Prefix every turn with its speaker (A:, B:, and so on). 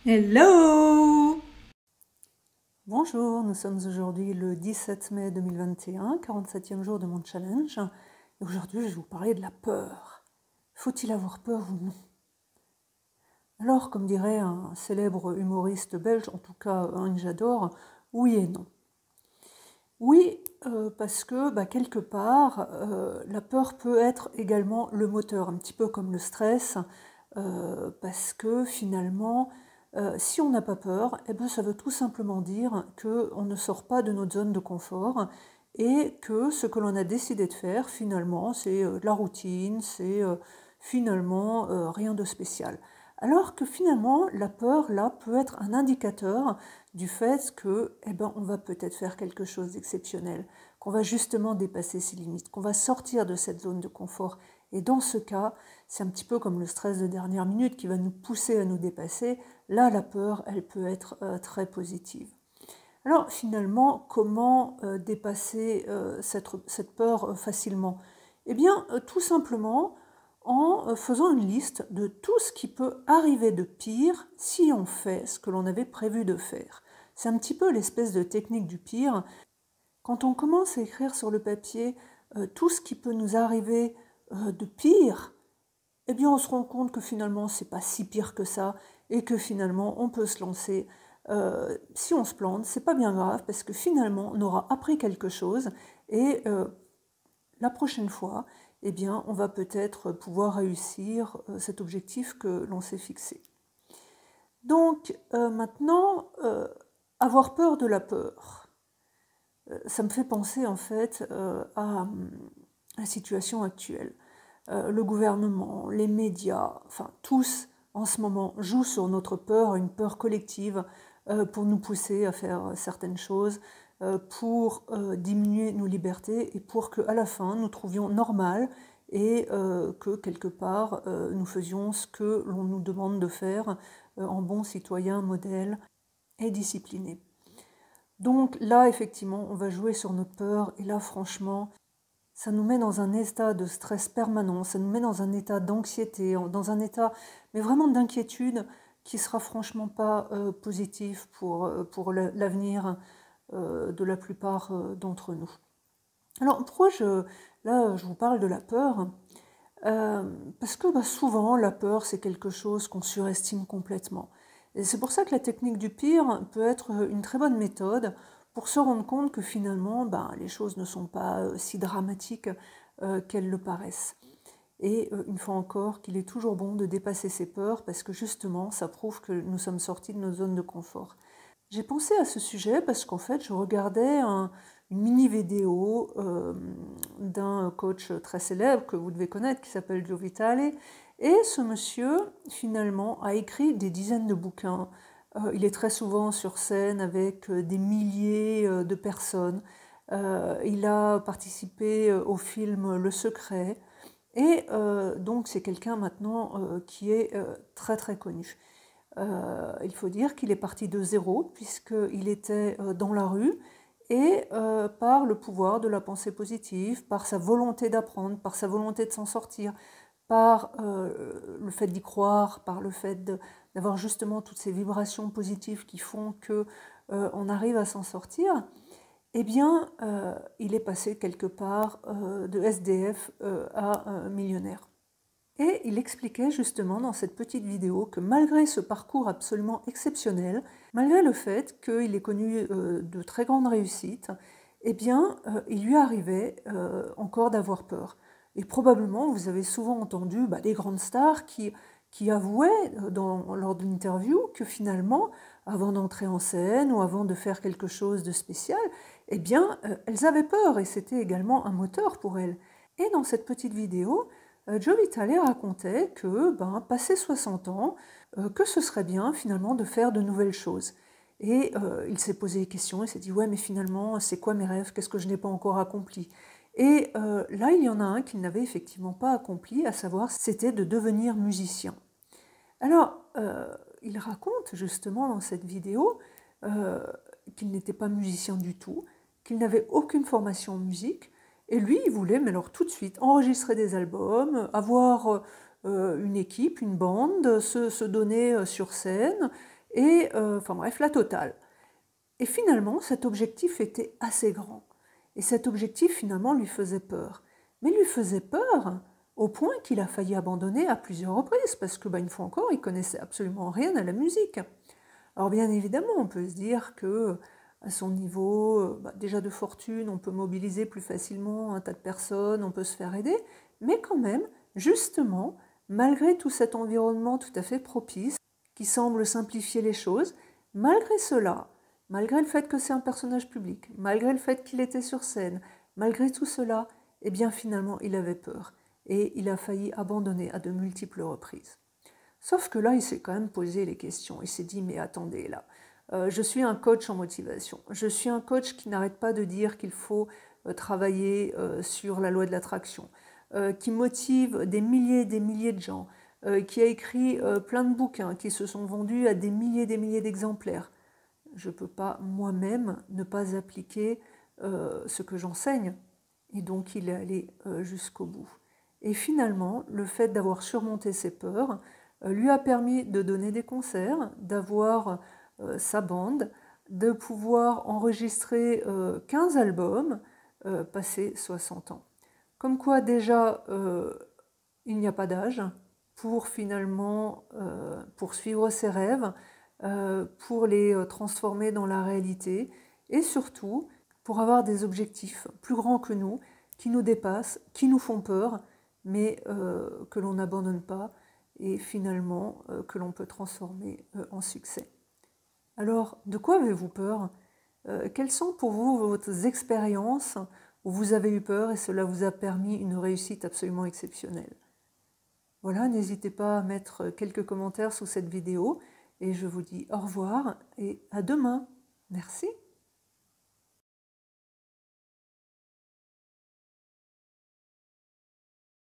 A: Hello! Bonjour, nous sommes aujourd'hui le 17 mai 2021, 47e jour de mon challenge. Et aujourd'hui, je vais vous parler de la peur. Faut-il avoir peur ou non? Alors, comme dirait un célèbre humoriste belge, en tout cas un que j'adore, oui et non. Oui, parce que quelque part, la peur peut être également le moteur, un petit peu comme le stress, parce que finalement, si on n'a pas peur, ça veut tout simplement dire qu'on ne sort pas de notre zone de confort et que ce que l'on a décidé de faire, finalement, c'est de la routine, c'est finalement rien de spécial. Alors que finalement, la peur, là, peut être un indicateur du fait que, on va peut-être faire quelque chose d'exceptionnel, qu'on va justement dépasser ses limites, qu'on va sortir de cette zone de confort. Et dans ce cas, c'est un petit peu comme le stress de dernière minute qui va nous pousser à nous dépasser. Là, la peur, elle peut être très positive. Alors finalement, comment dépasser cette peur facilement? Eh bien, tout simplement en faisant une liste de tout ce qui peut arriver de pire si on fait ce que l'on avait prévu de faire. C'est un petit peu l'espèce de technique du pire. Quand on commence à écrire sur le papier tout ce qui peut nous arriver de pire, eh bien on se rend compte que finalement c'est pas si pire que ça et que finalement on peut se lancer. Si on se plante, c'est pas bien grave parce que finalement on aura appris quelque chose et la prochaine fois, eh bien on va peut-être pouvoir réussir cet objectif que l'on s'est fixé. Donc maintenant, avoir peur de la peur. Ça me fait penser en fait à la situation actuelle. Le gouvernement, les médias, enfin tous en ce moment jouent sur notre peur, une peur collective, pour nous pousser à faire certaines choses, pour diminuer nos libertés et pour qu'à la fin nous trouvions normal et que quelque part nous faisions ce que l'on nous demande de faire en bons citoyens, modèles et disciplinés. Donc là, effectivement, on va jouer sur notre peur et là, franchement, ça nous met dans un état de stress permanent, ça nous met dans un état d'anxiété, dans un état, mais vraiment d'inquiétude qui sera franchement pas positif pour l'avenir de la plupart d'entre nous. Alors pourquoi là je vous parle de la peur? Parce que souvent la peur c'est quelque chose qu'on surestime complètement. Et c'est pour ça que la technique du pire peut être une très bonne méthode pour se rendre compte que finalement les choses ne sont pas si dramatiques qu'elles le paraissent. Et une fois encore, qu'il est toujours bon de dépasser ses peurs parce que justement ça prouve que nous sommes sortis de nos zones de confort. J'ai pensé à ce sujet parce qu'en fait, je regardais une mini-vidéo d'un coach très célèbre que vous devez connaître, qui s'appelle Joe Vitale. Et ce monsieur, finalement, a écrit des dizaines de bouquins. Il est très souvent sur scène avec des milliers de personnes. Il a participé au film Le Secret. Et donc, c'est quelqu'un maintenant qui est très très connu. Il faut dire qu'il est parti de zéro, puisqu'il était dans la rue, et par le pouvoir de la pensée positive, par sa volonté d'apprendre, par sa volonté de s'en sortir, par le fait d'y croire, par le fait d'avoir justement toutes ces vibrations positives qui font qu'on arrive à s'en sortir, eh bien, il est passé quelque part de SDF à millionnaire. Et il expliquait justement dans cette petite vidéo que malgré ce parcours absolument exceptionnel, malgré le fait qu'il ait connu de très grandes réussites, eh bien, il lui arrivait encore d'avoir peur. Et probablement, vous avez souvent entendu des grandes stars qui avouaient lors d'une interview que finalement, avant d'entrer en scène ou avant de faire quelque chose de spécial, eh bien, elles avaient peur et c'était également un moteur pour elles. Et dans cette petite vidéo, Joe Vitale racontait que, passé 60 ans, que ce serait bien finalement de faire de nouvelles choses. Et il s'est posé des questions, il s'est dit « Ouais, mais finalement, c'est quoi mes rêves? Qu'est-ce que je n'ai pas encore accompli ?» Et là, il y en a un qu'il n'avait effectivement pas accompli, à savoir, c'était de devenir musicien. Alors, il raconte justement dans cette vidéo qu'il n'était pas musicien du tout, qu'il n'avait aucune formation en musique, et lui, il voulait, mais alors tout de suite, enregistrer des albums, avoir une équipe, une bande, se donner sur scène, et enfin bref, la totale. Et finalement, cet objectif était assez grand. Et cet objectif, finalement, lui faisait peur. Mais lui faisait peur au point qu'il a failli abandonner à plusieurs reprises, parce que, une fois encore, il connaissait absolument rien à la musique. Alors bien évidemment, on peut se dire que à son niveau déjà de fortune, on peut mobiliser plus facilement un tas de personnes, on peut se faire aider, mais quand même, justement, malgré tout cet environnement tout à fait propice, qui semble simplifier les choses, malgré cela, malgré le fait que c'est un personnage public, malgré le fait qu'il était sur scène, malgré tout cela, eh bien finalement, il avait peur et il a failli abandonner à de multiples reprises. Sauf que là, il s'est quand même posé les questions. Il s'est dit, mais attendez, là, je suis un coach en motivation. Je suis un coach qui n'arrête pas de dire qu'il faut travailler sur la loi de l'attraction, qui motive des milliers et des milliers de gens, qui a écrit plein de bouquins qui se sont vendus à des milliers d'exemplaires. Je ne peux pas moi-même ne pas appliquer ce que j'enseigne. Et donc, il est allé jusqu'au bout. Et finalement, le fait d'avoir surmonté ses peurs lui a permis de donner des concerts, d'avoir sa bande, de pouvoir enregistrer 15 albums, passé 60 ans. Comme quoi déjà, il n'y a pas d'âge pour finalement poursuivre ses rêves, pour les transformer dans la réalité et surtout pour avoir des objectifs plus grands que nous, qui nous dépassent, qui nous font peur, mais que l'on n'abandonne pas et finalement que l'on peut transformer en succès. Alors, de quoi avez-vous peur ? Quelles sont pour vous vos expériences où vous avez eu peur et cela vous a permis une réussite absolument exceptionnelle ? Voilà, n'hésitez pas à mettre quelques commentaires sous cette vidéo et je vous dis au revoir et à demain. Merci.